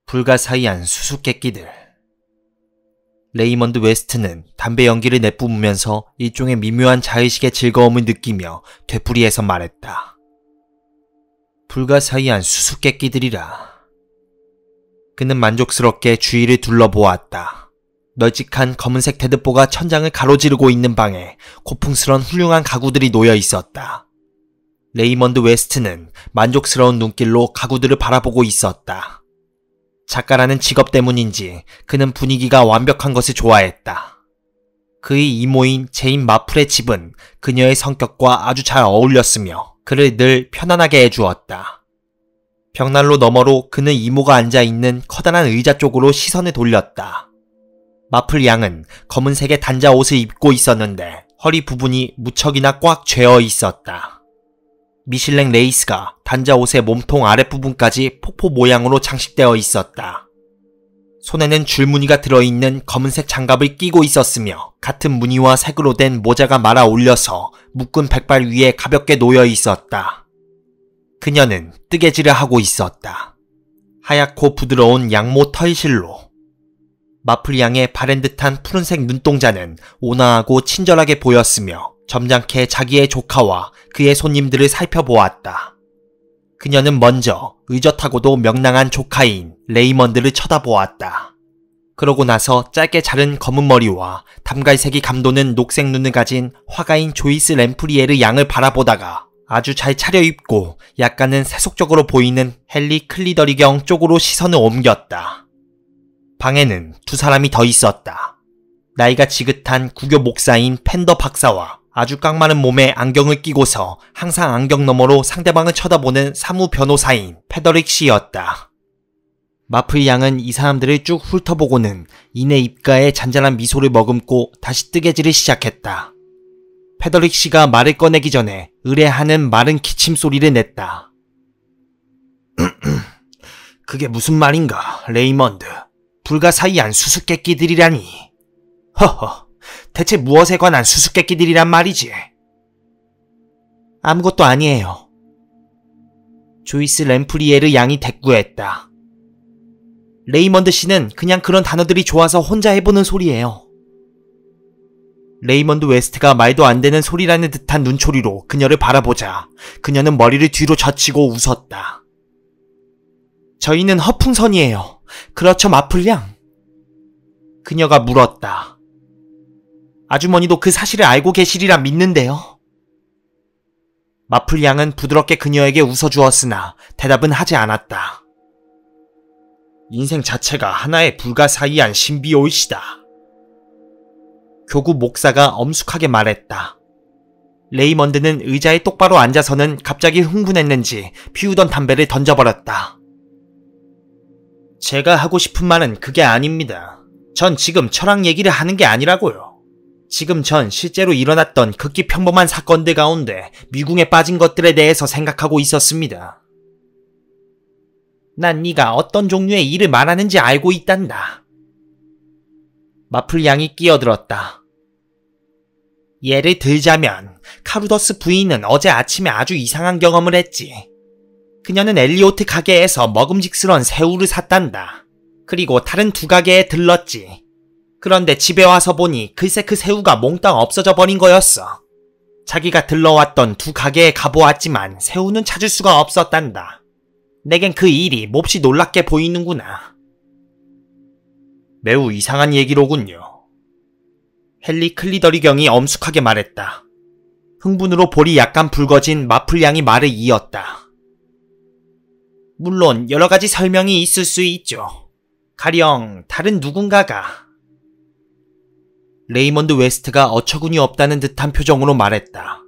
불가사의한 수수께끼들. 레이먼드 웨스트는 담배 연기를 내뿜으면서 일종의 미묘한 자의식의 즐거움을 느끼며 되풀이해서 말했다. 불가사의한 수수께끼들이라. 그는 만족스럽게 주위를 둘러보았다. 널찍한 검은색 테드보가 천장을 가로지르고 있는 방에 고풍스런 훌륭한 가구들이 놓여 있었다. 레이먼드 웨스트는 만족스러운 눈길로 가구들을 바라보고 있었다. 작가라는 직업 때문인지 그는 분위기가 완벽한 것을 좋아했다. 그의 이모인 제인 마플의 집은 그녀의 성격과 아주 잘 어울렸으며 그를 늘 편안하게 해주었다. 벽난로 너머로 그는 이모가 앉아있는 커다란 의자 쪽으로 시선을 돌렸다. 마플 양은 검은색의 단자 옷을 입고 있었는데 허리 부분이 무척이나 꽉 죄어 있었다. 미슐랭 레이스가 단자 옷의 몸통 아랫부분까지 폭포 모양으로 장식되어 있었다. 손에는 줄무늬가 들어있는 검은색 장갑을 끼고 있었으며 같은 무늬와 색으로 된 모자가 말아 올려서 묶은 백발 위에 가볍게 놓여 있었다. 그녀는 뜨개질을 하고 있었다. 하얗고 부드러운 양모 털실로. 마플 양의 바랜 듯한 푸른색 눈동자는 온화하고 친절하게 보였으며 점잖게 자기의 조카와 그의 손님들을 살펴보았다. 그녀는 먼저 의젓하고도 명랑한 조카인 레이먼드를 쳐다보았다. 그러고 나서 짧게 자른 검은 머리와 담갈색이 감도는 녹색 눈을 가진 화가인 조이스 램프리에르 양을 바라보다가 아주 잘 차려입고 약간은 세속적으로 보이는 헨리 클리더리경 쪽으로 시선을 옮겼다. 방에는 두 사람이 더 있었다. 나이가 지긋한 구교 목사인 펜더 박사와 아주 깡마른 몸에 안경을 끼고서 항상 안경 너머로 상대방을 쳐다보는 사무 변호사인 페더릭 씨였다. 마플 양은 이 사람들을 쭉 훑어보고는 이내 입가에 잔잔한 미소를 머금고 다시 뜨개질을 시작했다. 페더릭 씨가 말을 꺼내기 전에 의뢰하는 마른 기침 소리를 냈다. 그게 무슨 말인가, 레이먼드. 불가사의한 수수께끼들이라니. 허허. 대체 무엇에 관한 수수께끼들이란 말이지? 아무것도 아니에요. 조이스 램프리에르 양이 대꾸했다. 레이먼드 씨는 그냥 그런 단어들이 좋아서 혼자 해보는 소리예요. 레이먼드 웨스트가 말도 안 되는 소리라는 듯한 눈초리로 그녀를 바라보자 그녀는 머리를 뒤로 젖히고 웃었다. 저희는 허풍선이에요. 그렇죠, 마플 양? 그녀가 물었다. 아주머니도 그 사실을 알고 계시리라 믿는데요. 마플 양은 부드럽게 그녀에게 웃어주었으나 대답은 하지 않았다. 인생 자체가 하나의 불가사의한 신비올시다. 교구 목사가 엄숙하게 말했다. 레이먼드는 의자에 똑바로 앉아서는 갑자기 흥분했는지 피우던 담배를 던져버렸다. 제가 하고 싶은 말은 그게 아닙니다. 전 지금 철학 얘기를 하는 게 아니라고요. 지금 전 실제로 일어났던 극히 평범한 사건들 가운데 미궁에 빠진 것들에 대해서 생각하고 있었습니다. 난 네가 어떤 종류의 일을 말하는지 알고 있단다. 마플 양이 끼어들었다. 예를 들자면 카루더스 부인은 어제 아침에 아주 이상한 경험을 했지. 그녀는 엘리오트 가게에서 먹음직스러운 새우를 샀단다. 그리고 다른 두 가게에 들렀지. 그런데 집에 와서 보니 글쎄 그 새우가 몽땅 없어져 버린 거였어. 자기가 들러왔던 두 가게에 가보았지만 새우는 찾을 수가 없었단다. 내겐 그 일이 몹시 놀랍게 보이는구나. 매우 이상한 얘기로군요. 헨리 클리더리경이 엄숙하게 말했다. 흥분으로 볼이 약간 붉어진 마플 양이 말을 이었다. 물론 여러 가지 설명이 있을 수 있죠. 가령 다른 누군가가. 레이먼드 웨스트가 어처구니 없다는 듯한 표정으로 말했다.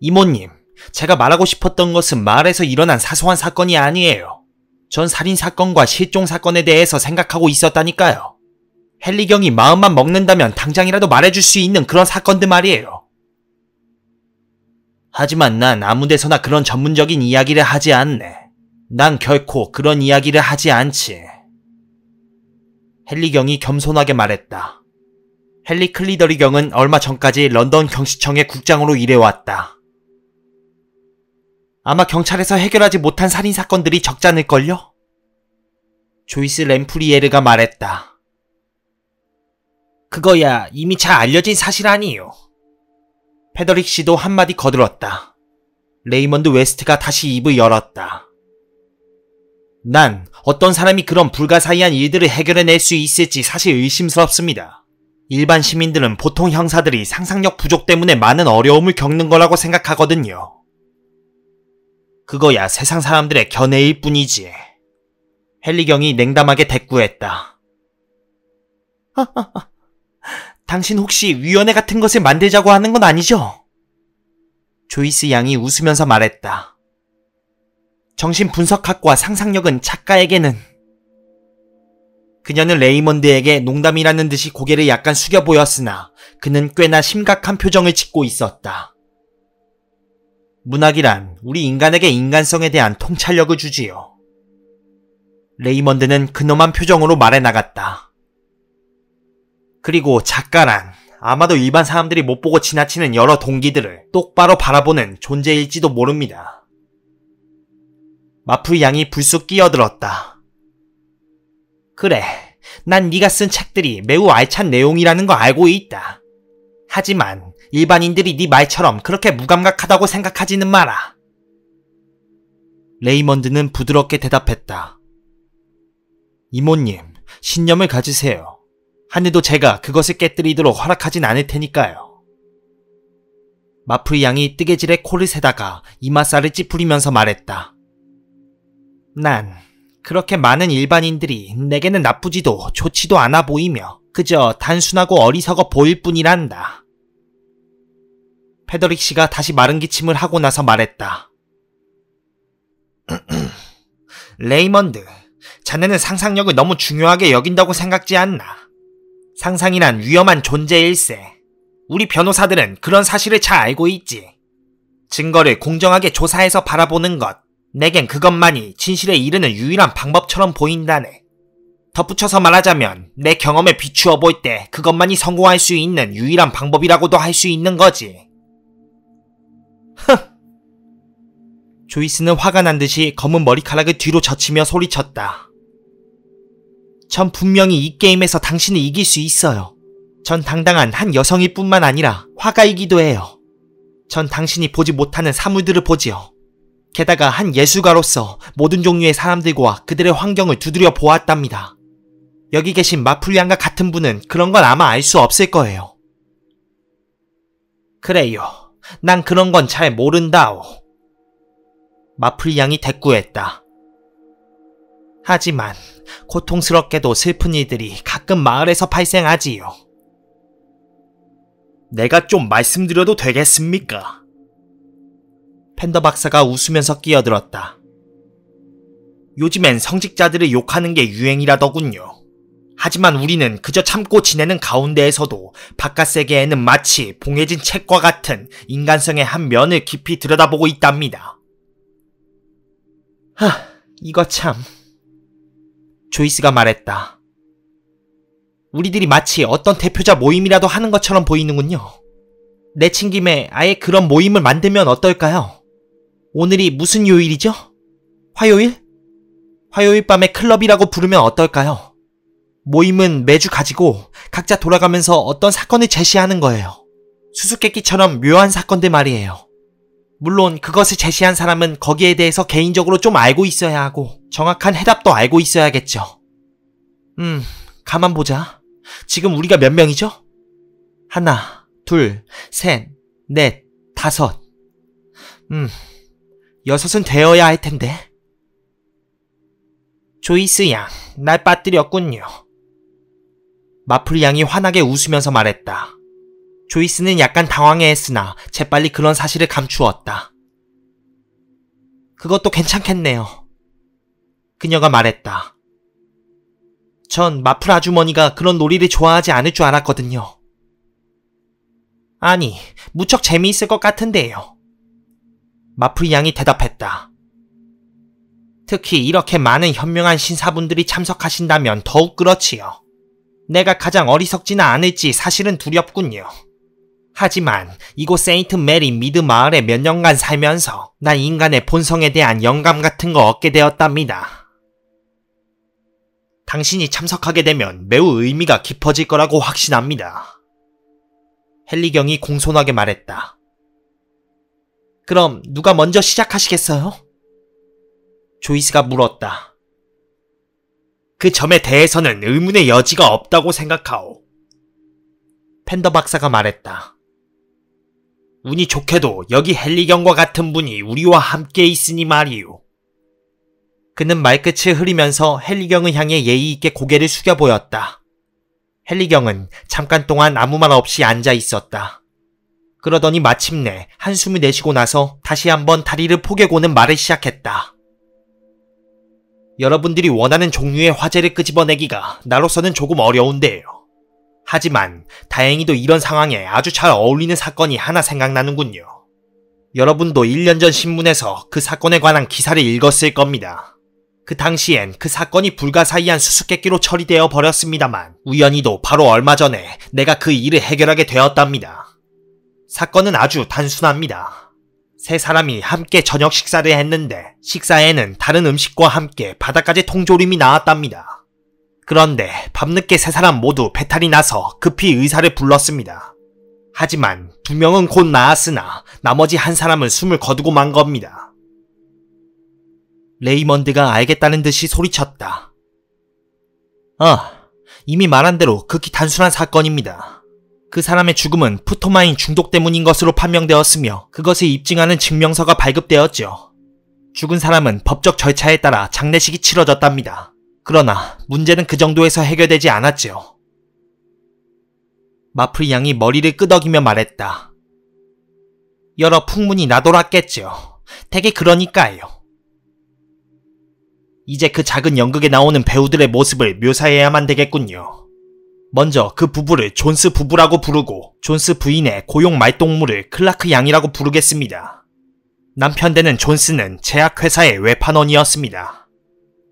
이모님, 제가 말하고 싶었던 것은 마을에서 일어난 사소한 사건이 아니에요. 전 살인사건과 실종사건에 대해서 생각하고 있었다니까요. 헨리경이 마음만 먹는다면 당장이라도 말해줄 수 있는 그런 사건들 말이에요. 하지만 난 아무데서나 그런 전문적인 이야기를 하지 않네. 난 결코 그런 이야기를 하지 않지. 헨리경이 겸손하게 말했다. 헨리 클리더리경은 얼마 전까지 런던 경시청의 국장으로 일해왔다. 아마 경찰에서 해결하지 못한 살인사건들이 적잖을걸요? 조이스 램프리에르가 말했다. 그거야 이미 잘 알려진 사실 아니에요. 페더릭 씨도 한마디 거들었다. 레이먼드 웨스트가 다시 입을 열었다. 난 어떤 사람이 그런 불가사의한 일들을 해결해낼 수 있을지 사실 의심스럽습니다. 일반 시민들은 보통 형사들이 상상력 부족 때문에 많은 어려움을 겪는 거라고 생각하거든요. 그거야 세상 사람들의 견해일 뿐이지. 헨리경이 냉담하게 대꾸했다. 당신 혹시 위원회 같은 것을 만들자고 하는 건 아니죠? 조이스 양이 웃으면서 말했다. 정신분석학과 상상력은 작가에게는. 그녀는 레이먼드에게 농담이라는 듯이 고개를 약간 숙여 보였으나 그는 꽤나 심각한 표정을 짓고 있었다. 문학이란 우리 인간에게 인간성에 대한 통찰력을 주지요. 레이먼드는 근엄한 표정으로 말해 나갔다. 그리고 작가란 아마도 일반 사람들이 못 보고 지나치는 여러 동기들을 똑바로 바라보는 존재일지도 모릅니다. 마플 양이 불쑥 끼어들었다. 그래, 난 네가 쓴 책들이 매우 알찬 내용이라는 거 알고 있다. 하지만 일반인들이 네 말처럼 그렇게 무감각하다고 생각하지는 마라. 레이먼드는 부드럽게 대답했다. 이모님, 신념을 가지세요. 하늘도 제가 그것을 깨뜨리도록 허락하진 않을 테니까요. 마플 양이 뜨개질에 코를 세다가 이마살을 찌푸리면서 말했다. 난 그렇게 많은 일반인들이 내게는 나쁘지도 좋지도 않아 보이며 그저 단순하고 어리석어 보일 뿐이란다. 페더릭 씨가 다시 마른 기침을 하고 나서 말했다. 레이먼드, 자네는 상상력을 너무 중요하게 여긴다고 생각지 않나? 상상이란 위험한 존재일세. 우리 변호사들은 그런 사실을 잘 알고 있지. 증거를 공정하게 조사해서 바라보는 것, 내겐 그것만이 진실에 이르는 유일한 방법처럼 보인다네. 덧붙여서 말하자면 내 경험에 비추어 볼 때 그것만이 성공할 수 있는 유일한 방법이라고도 할 수 있는 거지. 흥! 조이스는 화가 난 듯이 검은 머리카락을 뒤로 젖히며 소리쳤다. 전 분명히 이 게임에서 당신을 이길 수 있어요. 전 당당한 한 여성일 뿐만 아니라 화가이기도 해요. 전 당신이 보지 못하는 사물들을 보지요. 게다가 한 예술가로서 모든 종류의 사람들과 그들의 환경을 두드려 보았답니다. 여기 계신 마플 양과 같은 분은 그런 건 아마 알 수 없을 거예요. 그래요. 난 그런 건 잘 모른다오. 마플 양이 대꾸했다. 하지만 고통스럽게도 슬픈 일들이 가끔 마을에서 발생하지요. 내가 좀 말씀드려도 되겠습니까? 팬더 박사가 웃으면서 끼어들었다. 요즘엔 성직자들을 욕하는 게 유행이라더군요. 하지만 우리는 그저 참고 지내는 가운데에서도 바깥 세계에는 마치 봉해진 책과 같은 인간성의 한 면을 깊이 들여다보고 있답니다. 이거 참... 조이스가 말했다. 우리들이 마치 어떤 대표자 모임이라도 하는 것처럼 보이는군요. 내친 김에 아예 그런 모임을 만들면 어떨까요? 오늘이 무슨 요일이죠? 화요일? 화요일 밤에 클럽이라고 부르면 어떨까요? 모임은 매주 가지고 각자 돌아가면서 어떤 사건을 제시하는 거예요. 수수께끼처럼 묘한 사건들 말이에요. 물론 그것을 제시한 사람은 거기에 대해서 개인적으로 좀 알고 있어야 하고 정확한 해답도 알고 있어야겠죠. 가만 보자. 지금 우리가 몇 명이죠? 하나, 둘, 셋, 넷, 다섯. 여섯은 되어야 할 텐데. 조이스 양, 날 빠뜨렸군요. 마플 양이 환하게 웃으면서 말했다. 조이스는 약간 당황해했으나 재빨리 그런 사실을 감추었다. 그것도 괜찮겠네요. 그녀가 말했다. 전 마플 아주머니가 그런 놀이를 좋아하지 않을 줄 알았거든요. 아니, 무척 재미있을 것 같은데요. 마플 양이 대답했다. 특히 이렇게 많은 현명한 신사분들이 참석하신다면 더욱 그렇지요. 내가 가장 어리석지는 않을지 사실은 두렵군요. 하지만 이곳 세인트 메리 미드 마을에 몇 년간 살면서 난 인간의 본성에 대한 영감 같은 거 얻게 되었답니다. 당신이 참석하게 되면 매우 의미가 깊어질 거라고 확신합니다. 헨리경이 공손하게 말했다. 그럼 누가 먼저 시작하시겠어요? 조이스가 물었다. 그 점에 대해서는 의문의 여지가 없다고 생각하오. 팬더 박사가 말했다. 운이 좋게도 여기 헨리경과 같은 분이 우리와 함께 있으니 말이오. 그는 말끝을 흐리면서 헨리경을 향해 예의 있게 고개를 숙여 보였다. 헨리경은 잠깐 동안 아무 말 없이 앉아 있었다. 그러더니 마침내 한숨을 내쉬고 나서 다시 한번 다리를 포개고는 말을 시작했다. 여러분들이 원하는 종류의 화제를 끄집어내기가 나로서는 조금 어려운데요. 하지만 다행히도 이런 상황에 아주 잘 어울리는 사건이 하나 생각나는군요. 여러분도 1년 전 신문에서 그 사건에 관한 기사를 읽었을 겁니다. 그 당시엔 그 사건이 불가사의한 수수께끼로 처리되어 버렸습니다만 우연히도 바로 얼마 전에 내가 그 일을 해결하게 되었답니다. 사건은 아주 단순합니다. 세 사람이 함께 저녁 식사를 했는데 식사에는 다른 음식과 함께 바닥까지 통조림이 나왔답니다. 그런데 밤늦게 세 사람 모두 배탈이 나서 급히 의사를 불렀습니다. 하지만 두 명은 곧 나았으나 나머지 한 사람은 숨을 거두고 만 겁니다. 레이먼드가 알겠다는 듯이 소리쳤다. 이미 말한 대로 극히 단순한 사건입니다. 그 사람의 죽음은 푸토마인 중독 때문인 것으로 판명되었으며 그것을 입증하는 증명서가 발급되었죠. 죽은 사람은 법적 절차에 따라 장례식이 치러졌답니다. 그러나 문제는 그 정도에서 해결되지 않았죠. 마프리 양이 머리를 끄덕이며 말했다. 여러 풍문이 나돌았겠죠. 대개 그러니까요. 이제 그 작은 연극에 나오는 배우들의 모습을 묘사해야만 되겠군요. 먼저 그 부부를 존스 부부라고 부르고 존스 부인의 고용 말동무를 클라크 양이라고 부르겠습니다. 남편 되는 존스는 제약회사의 외판원이었습니다.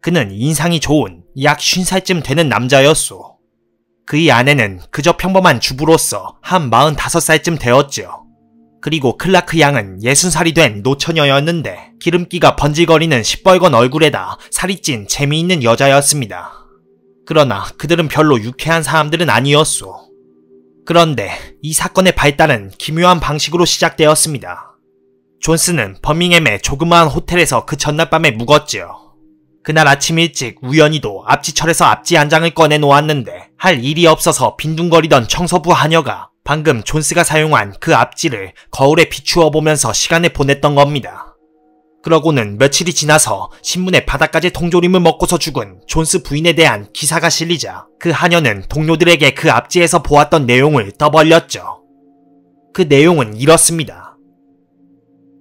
그는 인상이 좋은 약 50살쯤 되는 남자였소. 그의 아내는 그저 평범한 주부로서 한 45살쯤 되었죠. 그리고 클라크 양은 60살이 된 노처녀였는데 기름기가 번질거리는 시뻘건 얼굴에다 살이 찐 재미있는 여자였습니다. 그러나 그들은 별로 유쾌한 사람들은 아니었소. 그런데 이 사건의 발단은 기묘한 방식으로 시작되었습니다. 존스는 버밍햄의 조그마한 호텔에서 그 전날 밤에 묵었지요. 그날 아침 일찍 우연히도 앞지철에서 앞지 한 장을 꺼내 놓았는데 할 일이 없어서 빈둥거리던 청소부 하녀가 방금 존스가 사용한 그 앞지를 거울에 비추어 보면서 시간을 보냈던 겁니다. 그러고는 며칠이 지나서 신문에 바닥까지 통조림을 먹고서 죽은 존스 부인에 대한 기사가 실리자 그 하녀는 동료들에게 그 앞지에서 보았던 내용을 떠벌렸죠. 그 내용은 이렇습니다.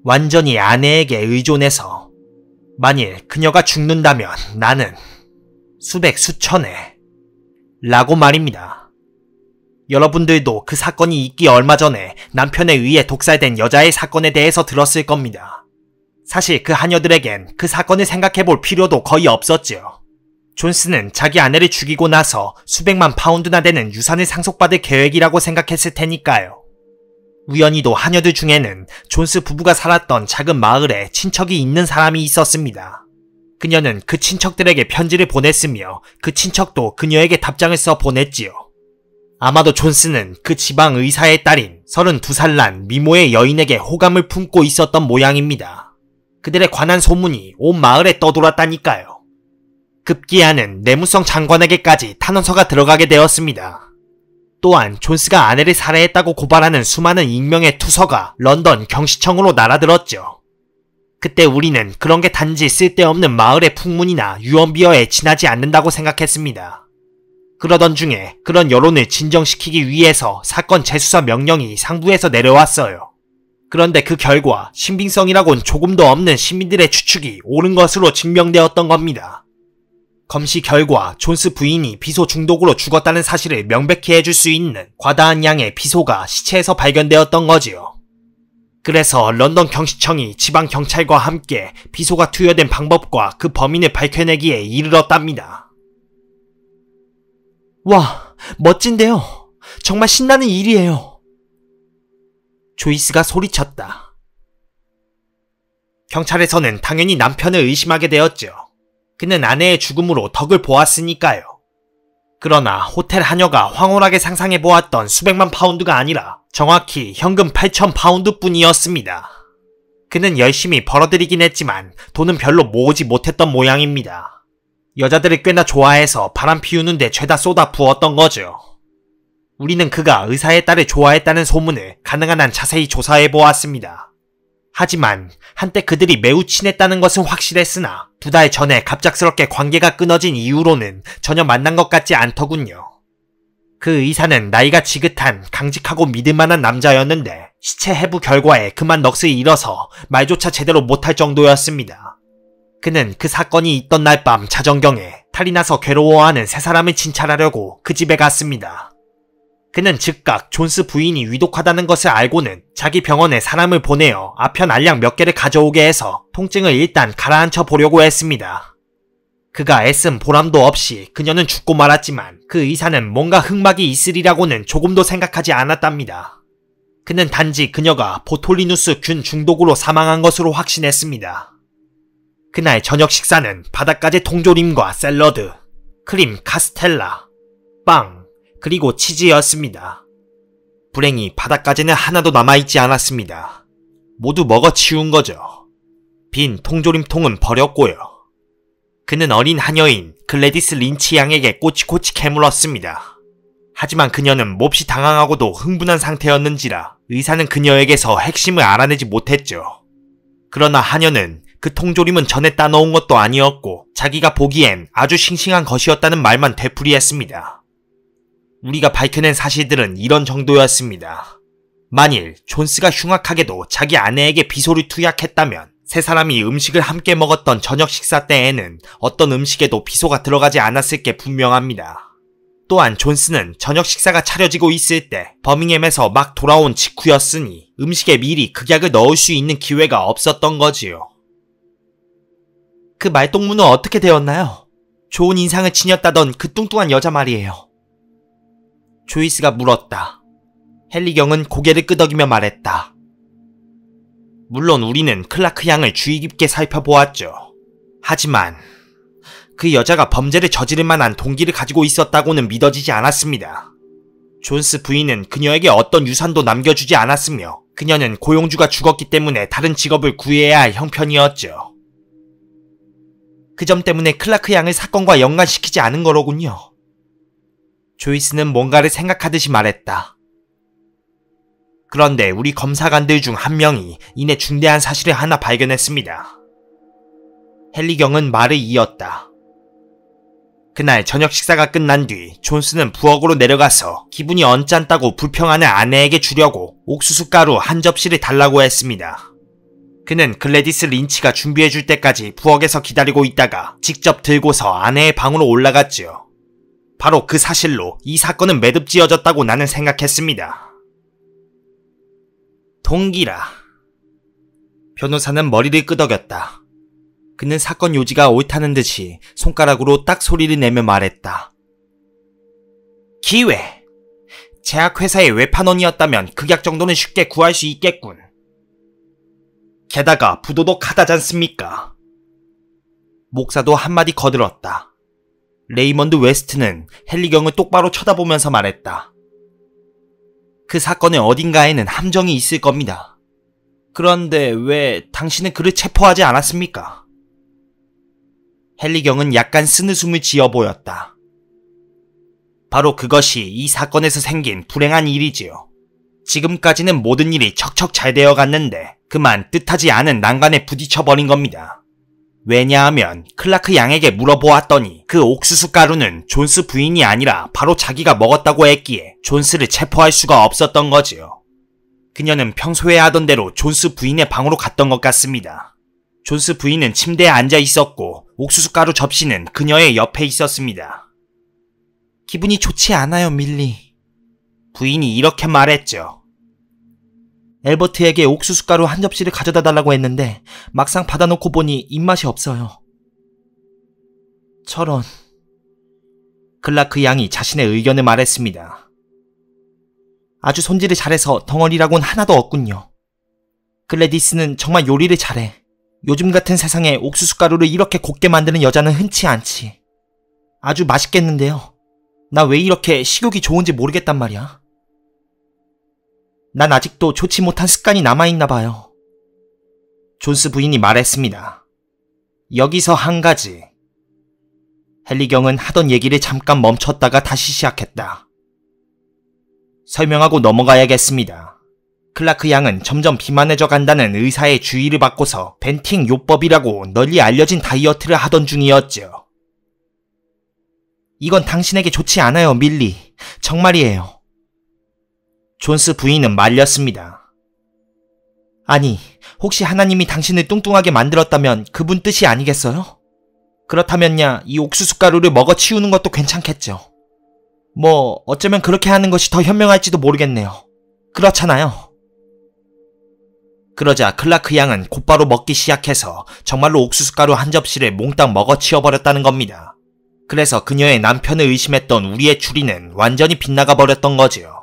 완전히 아내에게 의존해서 만일 그녀가 죽는다면 나는 수백 수천에 라고 말입니다. 여러분들도 그 사건이 있기 얼마 전에 남편에 의해 독살된 여자의 사건에 대해서 들었을 겁니다. 사실 그 하녀들에겐 그 사건을 생각해볼 필요도 거의 없었지요. 존스는 자기 아내를 죽이고 나서 수백만 파운드나 되는 유산을 상속받을 계획이라고 생각했을 테니까요. 우연히도 하녀들 중에는 존스 부부가 살았던 작은 마을에 친척이 있는 사람이 있었습니다. 그녀는 그 친척들에게 편지를 보냈으며 그 친척도 그녀에게 답장을 써 보냈지요. 아마도 존스는 그 지방 의사의 딸인 32살 난 미모의 여인에게 호감을 품고 있었던 모양입니다. 그들에 관한 소문이 온 마을에 떠돌았다니까요. 급기야는 내무성 장관에게까지 탄원서가 들어가게 되었습니다. 또한 존스가 아내를 살해했다고 고발하는 수많은 익명의 투서가 런던 경시청으로 날아들었죠. 그때 우리는 그런 게 단지 쓸데없는 마을의 풍문이나 유언비어에 지나지 않는다고 생각했습니다. 그러던 중에 그런 여론을 진정시키기 위해서 사건 재수사 명령이 상부에서 내려왔어요. 그런데 그 결과 신빙성이라곤 조금도 없는 시민들의 추측이 옳은 것으로 증명되었던 겁니다. 검시 결과 존스 부인이 비소 중독으로 죽었다는 사실을 명백히 해줄 수 있는 과다한 양의 비소가 시체에서 발견되었던 거지요. 그래서 런던 경시청이 지방 경찰과 함께 비소가 투여된 방법과 그 범인을 밝혀내기에 이르렀답니다. 와, 멋진데요. 정말 신나는 일이에요. 조이스가 소리쳤다. 경찰에서는 당연히 남편을 의심하게 되었죠. 그는 아내의 죽음으로 덕을 보았으니까요. 그러나 호텔 하녀가 황홀하게 상상해보았던 수백만 파운드가 아니라 정확히 현금 8천 파운드 뿐이었습니다. 그는 열심히 벌어들이긴 했지만 돈은 별로 모으지 못했던 모양입니다. 여자들을 꽤나 좋아해서 바람 피우는데 죄다 쏟아 부었던 거죠. 우리는 그가 의사의 딸을 좋아했다는 소문을 가능한 한 자세히 조사해보았습니다. 하지만 한때 그들이 매우 친했다는 것은 확실했으나 2달 전에 갑작스럽게 관계가 끊어진 이후로는 전혀 만난 것 같지 않더군요. 그 의사는 나이가 지긋한 강직하고 믿을만한 남자였는데 시체 해부 결과에 그만 넋을 잃어서 말조차 제대로 못할 정도였습니다. 그는 그 사건이 있던 날 밤 자정경에 탈이 나서 괴로워하는 세 사람을 진찰하려고 그 집에 갔습니다. 그는 즉각 존스 부인이 위독하다는 것을 알고는 자기 병원에 사람을 보내어 아편 알약 몇 개를 가져오게 해서 통증을 일단 가라앉혀 보려고 했습니다. 그가 애쓴 보람도 없이 그녀는 죽고 말았지만 그 의사는 뭔가 흑막이 있으리라고는 조금도 생각하지 않았답니다. 그는 단지 그녀가 보톨리누스 균 중독으로 사망한 것으로 확신했습니다. 그날 저녁 식사는 바닥까지 통조림과 샐러드, 크림 카스텔라, 빵, 그리고 치즈였습니다. 불행히 바닥까지는 하나도 남아있지 않았습니다. 모두 먹어치운 거죠. 빈 통조림통은 버렸고요. 그는 어린 하녀인 글래디스 린치 양에게 꼬치꼬치 캐물었습니다. 하지만 그녀는 몹시 당황하고도 흥분한 상태였는지라 의사는 그녀에게서 핵심을 알아내지 못했죠. 그러나 하녀는 그 통조림은 전에 따놓은 것도 아니었고 자기가 보기엔 아주 싱싱한 것이었다는 말만 되풀이했습니다. 우리가 밝혀낸 사실들은 이런 정도였습니다. 만일 존스가 흉악하게도 자기 아내에게 비소를 투약했다면 세 사람이 음식을 함께 먹었던 저녁 식사 때에는 어떤 음식에도 비소가 들어가지 않았을 게 분명합니다. 또한 존스는 저녁 식사가 차려지고 있을 때 버밍햄에서 막 돌아온 직후였으니 음식에 미리 극약을 넣을 수 있는 기회가 없었던 거지요. 그 말동무는 어떻게 되었나요? 좋은 인상을 지녔다던 그 뚱뚱한 여자 말이에요. 조이스가 물었다. 헨리경은 고개를 끄덕이며 말했다. 물론 우리는 클라크 양을 주의 깊게 살펴보았죠. 하지만 그 여자가 범죄를 저지를 만한 동기를 가지고 있었다고는 믿어지지 않았습니다. 존스 부인은 그녀에게 어떤 유산도 남겨주지 않았으며 그녀는 고용주가 죽었기 때문에 다른 직업을 구해야 할 형편이었죠. 그 점 때문에 클라크 양을 사건과 연관시키지 않은 거로군요. 조이스는 뭔가를 생각하듯이 말했다. 그런데 우리 검사관들 중 한 명이 이내 중대한 사실을 하나 발견했습니다. 헨리경은 말을 이었다. 그날 저녁 식사가 끝난 뒤 존스는 부엌으로 내려가서 기분이 언짢다고 불평하는 아내에게 주려고 옥수수 가루 한 접시를 달라고 했습니다. 그는 글래디스 린치가 준비해줄 때까지 부엌에서 기다리고 있다가 직접 들고서 아내의 방으로 올라갔지요. 바로 그 사실로 이 사건은 매듭지어졌다고 나는 생각했습니다. 동기라. 변호사는 머리를 끄덕였다. 그는 사건 요지가 옳다는 듯이 손가락으로 딱 소리를 내며 말했다. 기회. 제약회사의 외판원이었다면 극약 정도는 쉽게 구할 수 있겠군. 게다가 부도덕하다잖습니까? 목사도 한마디 거들었다. 레이먼드 웨스트는 헨리경을 똑바로 쳐다보면서 말했다. 그 사건의 어딘가에는 함정이 있을 겁니다. 그런데 왜 당신은 그를 체포하지 않았습니까? 헨리경은 약간 스느숨을 지어 보였다. 바로 그것이 이 사건에서 생긴 불행한 일이지요. 지금까지는 모든 일이 척척 잘 되어 갔는데 그만 뜻하지 않은 난관에 부딪혀버린 겁니다. 왜냐하면 클라크 양에게 물어보았더니 그 옥수수 가루는 존스 부인이 아니라 바로 자기가 먹었다고 했기에 존스를 체포할 수가 없었던 거지요. 그녀는 평소에 하던 대로 존스 부인의 방으로 갔던 것 같습니다. 존스 부인은 침대에 앉아 있었고 옥수수 가루 접시는 그녀의 옆에 있었습니다. 기분이 좋지 않아요, 밀리. 부인이 이렇게 말했죠. 엘버트에게 옥수수가루 한 접시를 가져다 달라고 했는데 막상 받아놓고 보니 입맛이 없어요. 저런. 클라크 양이 자신의 의견을 말했습니다. 아주 손질을 잘해서 덩어리라곤 하나도 없군요. 글래디스는 정말 요리를 잘해. 요즘 같은 세상에 옥수수가루를 이렇게 곱게 만드는 여자는 흔치 않지. 아주 맛있겠는데요. 나 왜 이렇게 식욕이 좋은지 모르겠단 말이야. 난 아직도 좋지 못한 습관이 남아있나 봐요. 존스 부인이 말했습니다. 여기서 한 가지. 헨리 경은 하던 얘기를 잠깐 멈췄다가 다시 시작했다. 설명하고 넘어가야겠습니다. 클라크 양은 점점 비만해져 간다는 의사의 주의를 받고서 벤팅 요법이라고 널리 알려진 다이어트를 하던 중이었죠. 이건 당신에게 좋지 않아요, 밀리. 정말이에요. 존스 부인은 말렸습니다. 아니, 혹시 하나님이 당신을 뚱뚱하게 만들었다면 그분 뜻이 아니겠어요? 그렇다면야 이 옥수수 가루를 먹어 치우는 것도 괜찮겠죠. 뭐 어쩌면 그렇게 하는 것이 더 현명할지도 모르겠네요. 그렇잖아요. 그러자 클라크 양은 곧바로 먹기 시작해서 정말로 옥수수 가루 한 접시를 몽땅 먹어 치워버렸다는 겁니다. 그래서 그녀의 남편을 의심했던 우리의 추리는 완전히 빗나가 버렸던 거지요.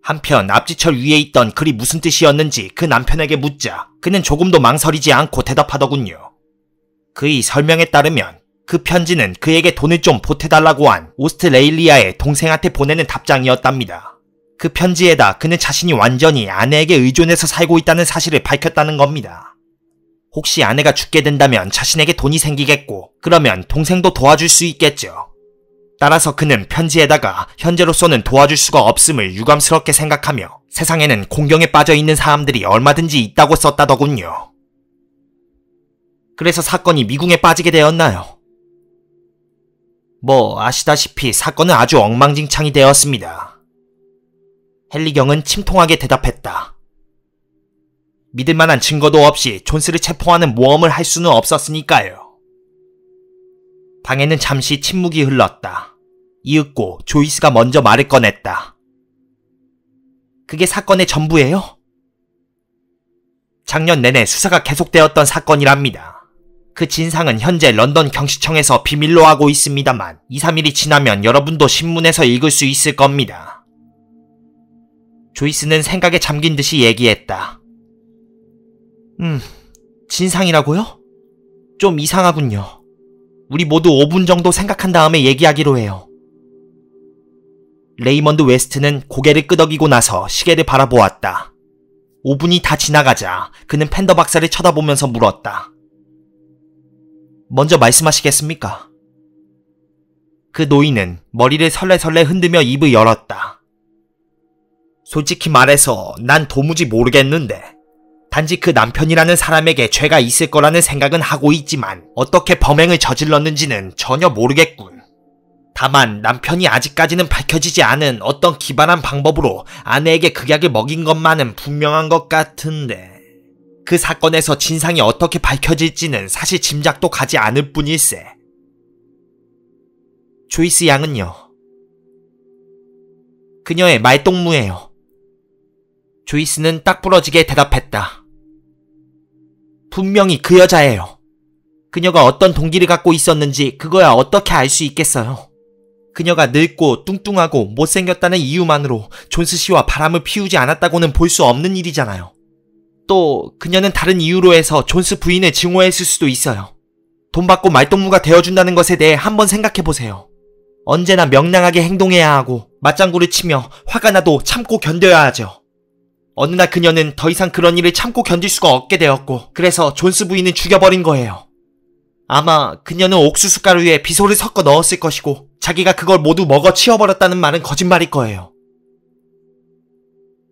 한편 앞지철 위에 있던 글이 무슨 뜻이었는지 그 남편에게 묻자 그는 조금도 망설이지 않고 대답하더군요. 그의 설명에 따르면 그 편지는 그에게 돈을 좀 보태달라고 한 오스트레일리아의 동생한테 보내는 답장이었답니다. 그 편지에다 그는 자신이 완전히 아내에게 의존해서 살고 있다는 사실을 밝혔다는 겁니다. 혹시 아내가 죽게 된다면 자신에게 돈이 생기겠고 그러면 동생도 도와줄 수 있겠죠. 따라서 그는 편지에다가 현재로서는 도와줄 수가 없음을 유감스럽게 생각하며 세상에는 공경에 빠져있는 사람들이 얼마든지 있다고 썼다더군요. 그래서 사건이 미궁에 빠지게 되었나요? 뭐 아시다시피 사건은 아주 엉망진창이 되었습니다. 헨리 경은 침통하게 대답했다. 믿을 만한 증거도 없이 존스를 체포하는 모험을 할 수는 없었으니까요. 방에는 잠시 침묵이 흘렀다. 이윽고 조이스가 먼저 말을 꺼냈다. 그게 사건의 전부예요? 작년 내내 수사가 계속되었던 사건이랍니다. 그 진상은 현재 런던 경시청에서 비밀로 하고 있습니다만 2, 3일이 지나면 여러분도 신문에서 읽을 수 있을 겁니다. 조이스는 생각에 잠긴 듯이 얘기했다. 진상이라고요? 좀 이상하군요. 우리 모두 5분 정도 생각한 다음에 얘기하기로 해요. 레이먼드 웨스트는 고개를 끄덕이고 나서 시계를 바라보았다. 5분이 다 지나가자 그는 팬더 박사를 쳐다보면서 물었다. 먼저 말씀하시겠습니까? 그 노인은 머리를 설레설레 흔들며 입을 열었다. 솔직히 말해서 난 도무지 모르겠는데 단지 그 남편이라는 사람에게 죄가 있을 거라는 생각은 하고 있지만 어떻게 범행을 저질렀는지는 전혀 모르겠군. 다만 남편이 아직까지는 밝혀지지 않은 어떤 기발한 방법으로 아내에게 극약을 먹인 것만은 분명한 것 같은데 그 사건에서 진상이 어떻게 밝혀질지는 사실 짐작도 가지 않을 뿐일세. 조이스 양은요? 그녀의 말동무예요. 조이스는 딱 부러지게 대답했다. 분명히 그 여자예요. 그녀가 어떤 동기를 갖고 있었는지 그거야 어떻게 알 수 있겠어요. 그녀가 늙고 뚱뚱하고 못생겼다는 이유만으로 존스 씨와 바람을 피우지 않았다고는 볼 수 없는 일이잖아요. 또 그녀는 다른 이유로 해서 존스 부인을 증오했을 수도 있어요. 돈 받고 말동무가 되어준다는 것에 대해 한번 생각해보세요. 언제나 명랑하게 행동해야 하고 맞장구를 치며 화가 나도 참고 견뎌야 하죠. 어느 날 그녀는 더 이상 그런 일을 참고 견딜 수가 없게 되었고 그래서 존스 부인을 죽여버린 거예요. 아마 그녀는 옥수수 가루에 비소를 섞어 넣었을 것이고 자기가 그걸 모두 먹어 치워버렸다는 말은 거짓말일 거예요.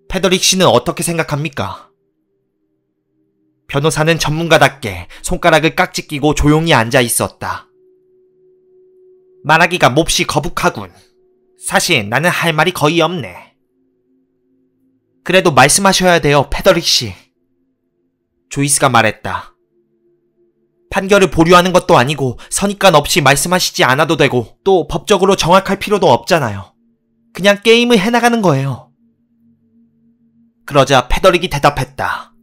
패더릭 씨는 어떻게 생각합니까? 변호사는 전문가답게 손가락을 깍지 끼고 조용히 앉아 있었다. 말하기가 몹시 거북하군. 사실 나는 할 말이 거의 없네. 그래도 말씀하셔야 돼요, 패더릭 씨. 조이스가 말했다. 판결을 보류하는 것도 아니고 선입관 없이 말씀하시지 않아도 되고 또 법적으로 정확할 필요도 없잖아요. 그냥 게임을 해나가는 거예요. 그러자 패더릭이 대답했다.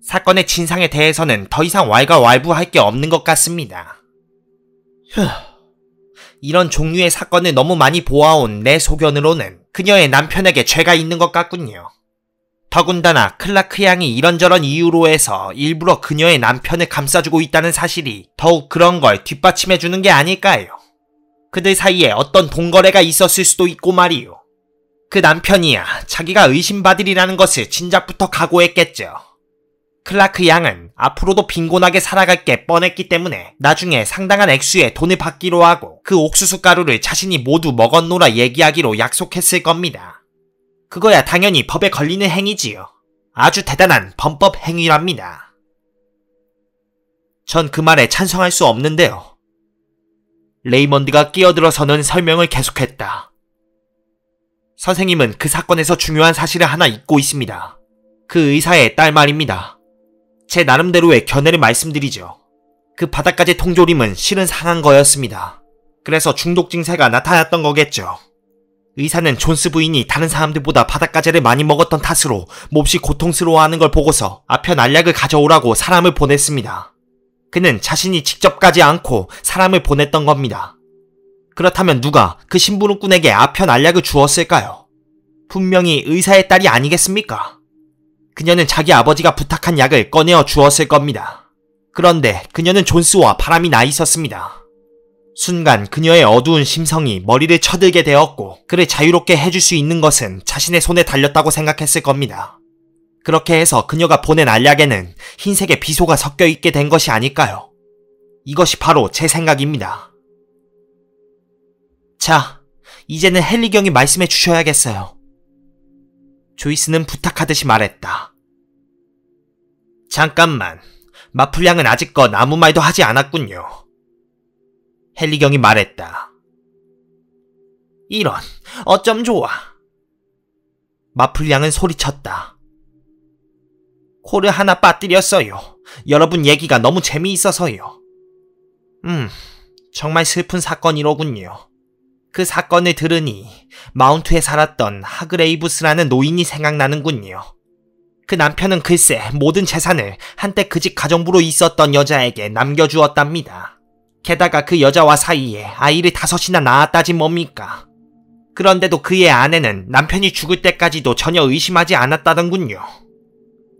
사건의 진상에 대해서는 더 이상 왈가왈부할 게 없는 것 같습니다. 이런 종류의 사건을 너무 많이 보아온 내 소견으로는 그녀의 남편에게 죄가 있는 것 같군요. 더군다나 클라크 양이 이런저런 이유로 해서 일부러 그녀의 남편을 감싸주고 있다는 사실이 더욱 그런 걸 뒷받침해주는 게 아닐까요? 그들 사이에 어떤 돈거래가 있었을 수도 있고 말이요. 그 남편이야 자기가 의심받으리라는 것을 진작부터 각오했겠죠. 클라크 양은 앞으로도 빈곤하게 살아갈 게 뻔했기 때문에 나중에 상당한 액수의 돈을 받기로 하고 그 옥수수 가루를 자신이 모두 먹었노라 얘기하기로 약속했을 겁니다. 그거야 당연히 법에 걸리는 행위지요. 아주 대단한 범법 행위랍니다. 전 그 말에 찬성할 수 없는데요. 레이먼드가 끼어들어서는 설명을 계속했다. 선생님은 그 사건에서 중요한 사실을 하나 잊고 있습니다. 그 의사의 딸 말입니다. 제 나름대로의 견해를 말씀드리죠. 그 바닷가재 통조림은 실은 상한 거였습니다. 그래서 중독 증세가 나타났던 거겠죠. 의사는 존스 부인이 다른 사람들보다 바닷가재를 많이 먹었던 탓으로 몹시 고통스러워하는 걸 보고서 아편 알약을 가져오라고 사람을 보냈습니다. 그는 자신이 직접 가지 않고 사람을 보냈던 겁니다. 그렇다면 누가 그 심부름꾼에게 아편 알약을 주었을까요? 분명히 의사의 딸이 아니겠습니까? 그녀는 자기 아버지가 부탁한 약을 꺼내어 주었을 겁니다. 그런데 그녀는 존스와 바람이 나 있었습니다. 순간 그녀의 어두운 심성이 머리를 쳐들게 되었고 그를 자유롭게 해줄 수 있는 것은 자신의 손에 달렸다고 생각했을 겁니다. 그렇게 해서 그녀가 보낸 알약에는 흰색의 비소가 섞여 있게 된 것이 아닐까요? 이것이 바로 제 생각입니다. 자, 이제는 헨리경이 말씀해 주셔야겠어요. 조이스는 부탁하듯이 말했다. 잠깐만, 마플양은 아직껏 아무 말도 하지 않았군요. 헨리경이 말했다. 이런, 어쩜 좋아. 마플양은 소리쳤다. 코를 하나 빠뜨렸어요. 여러분 얘기가 너무 재미있어서요. 정말 슬픈 사건이로군요. 그 사건을 들으니 마운트에 살았던 하그레이브스라는 노인이 생각나는군요. 그 남편은 글쎄 모든 재산을 한때 그 집 가정부로 있었던 여자에게 남겨주었답니다. 게다가 그 여자와 사이에 아이를 5이나 낳았다지 뭡니까. 그런데도 그의 아내는 남편이 죽을 때까지도 전혀 의심하지 않았다던군요.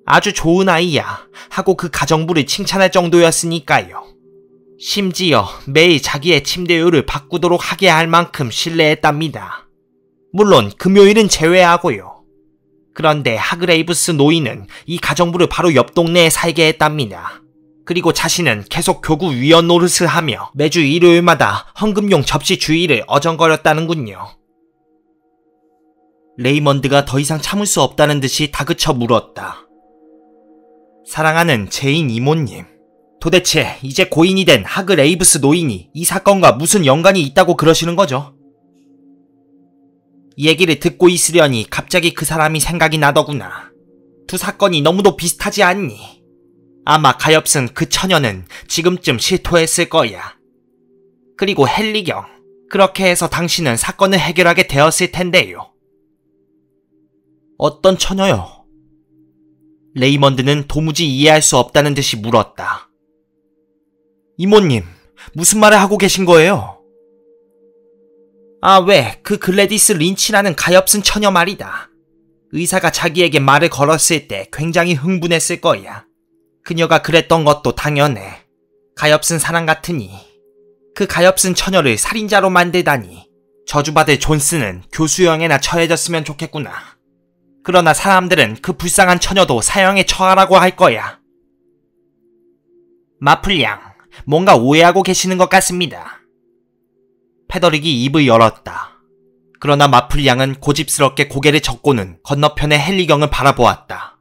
아주 좋은 아이야 하고 그 가정부를 칭찬할 정도였으니까요. 심지어 매일 자기의 침대요를 바꾸도록 하게 할 만큼 신뢰했답니다. 물론 금요일은 제외하고요. 그런데 하그레이브스 노인은 이 가정부를 바로 옆 동네에 살게 했답니다. 그리고 자신은 계속 교구 위원 노릇을 하며 매주 일요일마다 헌금용 접시 주의를 어정거렸다는군요. 레이먼드가 더 이상 참을 수 없다는 듯이 다그쳐 물었다. 사랑하는 제인 이모님, 도대체 이제 고인이 된 하그레이브스 노인이 이 사건과 무슨 연관이 있다고 그러시는 거죠? 이 얘기를 듣고 있으려니 갑자기 그 사람이 생각이 나더구나. 두 사건이 너무도 비슷하지 않니? 아마 가엾은 그 처녀는 지금쯤 실토했을 거야. 그리고 헨리경, 그렇게 해서 당신은 사건을 해결하게 되었을 텐데요. 어떤 처녀요? 레이먼드는 도무지 이해할 수 없다는 듯이 물었다. 이모님, 무슨 말을 하고 계신 거예요? 아, 왜, 그 글래디스 린치라는 가엾은 처녀 말이다. 의사가 자기에게 말을 걸었을 때 굉장히 흥분했을 거야. 그녀가 그랬던 것도 당연해. 가엾은 사람 같으니. 그 가엾은 처녀를 살인자로 만들다니. 저주받을 존스는 교수형에나 처해졌으면 좋겠구나. 그러나 사람들은 그 불쌍한 처녀도 사형에 처하라고 할 거야. 마플양, 뭔가 오해하고 계시는 것 같습니다. 페더릭이 입을 열었다. 그러나 마플양은 고집스럽게 고개를 젓고는 건너편의 헨리경을 바라보았다.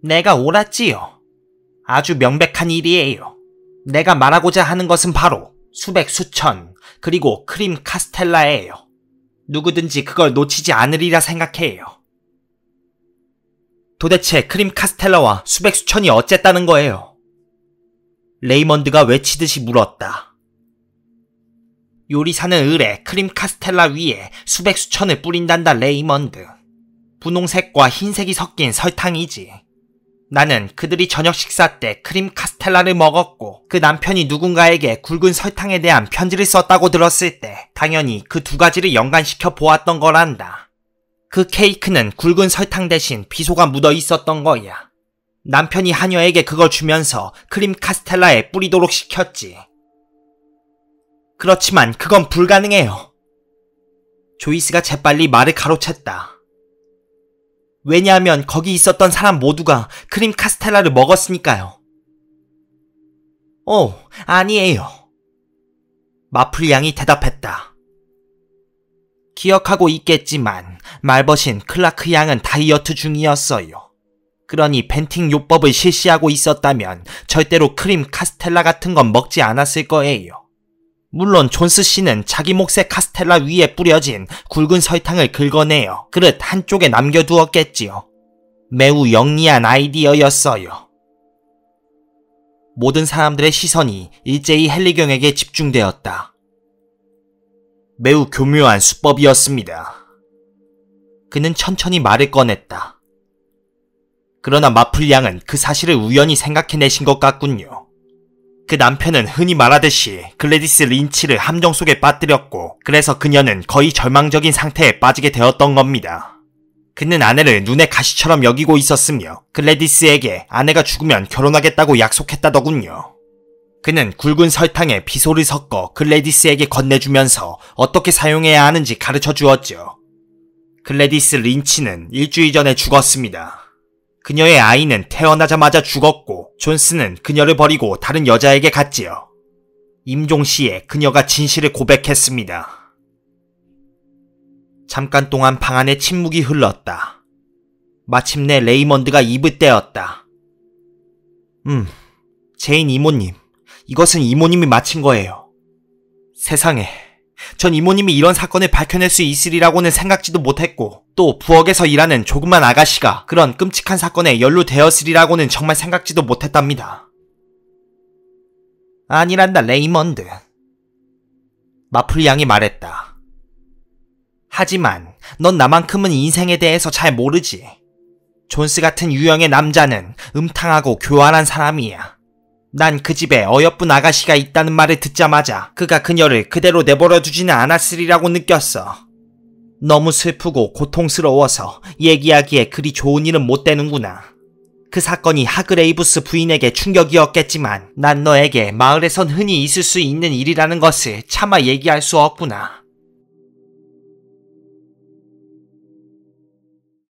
내가 옳았지요. 아주 명백한 일이에요. 내가 말하고자 하는 것은 바로 수백 수천, 그리고 크림 카스텔라예요. 누구든지 그걸 놓치지 않으리라 생각해요. 도대체 크림 카스텔라와 수백 수천이 어쨌다는 거예요? 레이먼드가 외치듯이 물었다. 요리사는 을에 크림 카스텔라 위에 수백 수천을 뿌린단다, 레이먼드. 분홍색과 흰색이 섞인 설탕이지. 나는 그들이 저녁 식사 때 크림 카스텔라를 먹었고 그 남편이 누군가에게 굵은 설탕에 대한 편지를 썼다고 들었을 때 당연히 그 두 가지를 연관시켜 보았던 거란다. 그 케이크는 굵은 설탕 대신 비소가 묻어 있었던 거야. 남편이 하녀에게 그걸 주면서 크림 카스텔라에 뿌리도록 시켰지. 그렇지만 그건 불가능해요. 조이스가 재빨리 말을 가로챘다. 왜냐하면 거기 있었던 사람 모두가 크림 카스텔라를 먹었으니까요. 아니에요. 마플 양이 대답했다. 기억하고 있겠지만 말벗인 클라크 양은 다이어트 중이었어요. 그러니 벤팅 요법을 실시하고 있었다면 절대로 크림 카스텔라 같은 건 먹지 않았을 거예요. 물론 존스 씨는 자기 몫의 카스텔라 위에 뿌려진 굵은 설탕을 긁어내어 그릇 한쪽에 남겨두었겠지요. 매우 영리한 아이디어였어요. 모든 사람들의 시선이 일제히 헨리경에게 집중되었다. 매우 교묘한 수법이었습니다. 그는 천천히 말을 꺼냈다. 그러나 마플 양은 그 사실을 우연히 생각해내신 것 같군요. 그 남편은 흔히 말하듯이 글래디스 린치를 함정 속에 빠뜨렸고 그래서 그녀는 거의 절망적인 상태에 빠지게 되었던 겁니다. 그는 아내를 눈의 가시처럼 여기고 있었으며 글래디스에게 아내가 죽으면 결혼하겠다고 약속했다더군요. 그는 굵은 설탕에 비소를 섞어 글래디스에게 건네주면서 어떻게 사용해야 하는지 가르쳐 주었죠. 글래디스 린치는 일주일 전에 죽었습니다. 그녀의 아이는 태어나자마자 죽었고 존스는 그녀를 버리고 다른 여자에게 갔지요. 임종 시에 그녀가 진실을 고백했습니다. 잠깐 동안 방 안에 침묵이 흘렀다. 마침내 레이먼드가 입을 떼었다. 제인 이모님, 이것은 이모님이 마친 거예요. 세상에, 전 이모님이 이런 사건을 밝혀낼 수 있으리라고는 생각지도 못했고 또 부엌에서 일하는 조그만 아가씨가 그런 끔찍한 사건에 연루되었으리라고는 정말 생각지도 못했답니다. 아니란다, 레이먼드. 마플 양이 말했다. 하지만 넌 나만큼은 인생에 대해서 잘 모르지. 존스 같은 유형의 남자는 음탕하고 교활한 사람이야. 난 그 집에 어여쁜 아가씨가 있다는 말을 듣자마자 그가 그녀를 그대로 내버려 두지는 않았으리라고 느꼈어. 너무 슬프고 고통스러워서 얘기하기에 그리 좋은 일은 못 되는구나. 그 사건이 하그레이브스 부인에게 충격이었겠지만 난 너에게 마을에선 흔히 있을 수 있는 일이라는 것을 차마 얘기할 수 없구나.